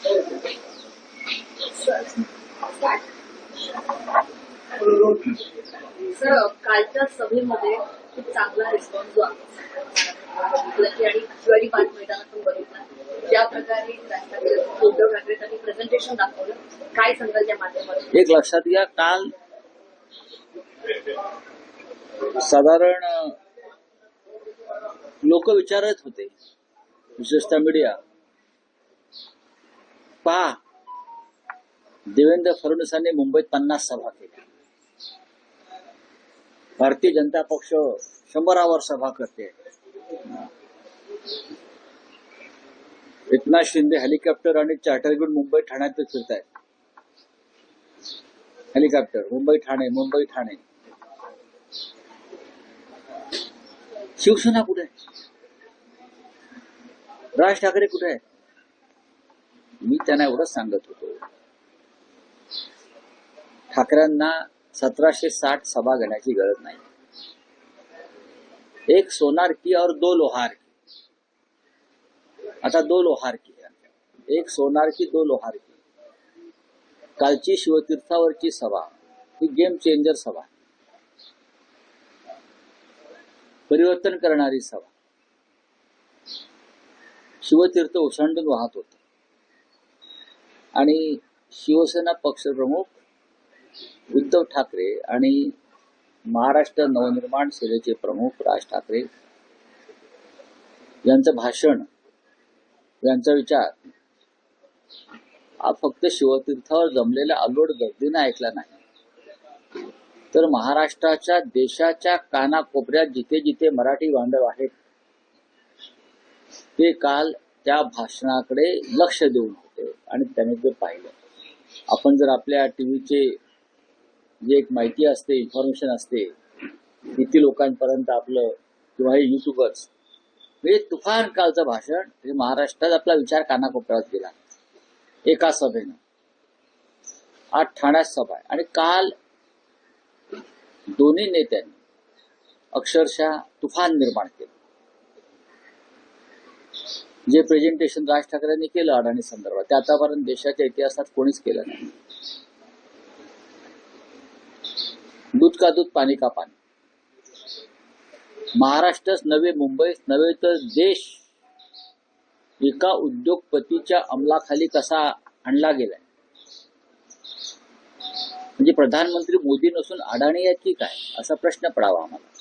Sir, कालच्या सभेमध्ये खूप चांगला रिस्पॉन्स जो आहे आणि शिवाजी पार्क मैदानातून बघितला, ज्या प्रकारे उद्धव ठाकरे त्यांनी प्रेझेंटेशन दाखवलं, काय सांगाल त्या माध्यमातून? एक लक्षात घ्या, काल साधारण लोक विचारत होते, विशेषतः मीडिया, पहा देवेंद्र फडणवीसांनी मुंबईत 50 सभा केल्या, भारतीय जनता पक्ष 100वर सभा करते, एकनाथ शिंदे हेलिकॉप्टर आणि चार्टर घेऊन मुंबई ठाण्यात फिरत आहेत, हेलिकॉप्टर मुंबई ठाणे मुंबई ठाणे. शिवसेना कुठे आहे? राज ठाकरे कुठे आहे? मी त्यांना एवढंच सांगत होतो, ठाकरेंना 1760 सभा घेण्याची गरज नाही. एक सोनार की और 2 लोहार की. आता 2 लोहार की, एक सोनार की 2 लोहार की. कालची शिवतीर्थावरची सभा ही गेम चेंजर सभा, परिवर्तन करणारी सभा. शिवतीर्थ ओसंडून वाहत होत आणि शिवसेना पक्षप्रमुख उद्धव ठाकरे आणि महाराष्ट्र नवनिर्माण सेनेचे प्रमुख राज ठाकरे यांचं भाषण, यांचा विचार हा फक्त शिवतीर्थावर जमलेल्या अलोट गर्दीने ऐकला नाही, तर महाराष्ट्राच्या, देशाच्या कानाकोपऱ्यात जिथे जिथे मराठी बांधव आहेत ते काल त्या भाषणाकडे लक्ष देऊन होते आणि त्यांनी ते पाहिलं. आपण जर आपल्या टीव्हीचे जे एक माहिती असते, इन्फॉर्मेशन असते, किती लोकांपर्यंत आपलं किंवा हे युट्यूबच, म्हणजे तुफान कालचं भाषण हे महाराष्ट्रात आपला विचार कानाकोपऱ्यात गेला एका सभेनं. आज ठाण्यात सभा आहे आणि काल दोन्ही नेत्यांनी अक्षरशः तुफान निर्माण केलं. जे प्रेझेंटेशन राज ठाकरेंनी केलं अडाणी संदर्भात, ते आतापर्यंत देशाच्या इतिहासात कोणीच केलं नाही. दूध का दूध पाणी का पाणी. महाराष्ट्रच नव्हे, मुंबईच नव्हे तर देश एका उद्योगपतीच्या अंमलाखाली कसा आणला गेलाय. म्हणजे प्रधानमंत्री मोदी नसून अडाणी आहेत की काय, असा प्रश्न पडावा आम्हाला.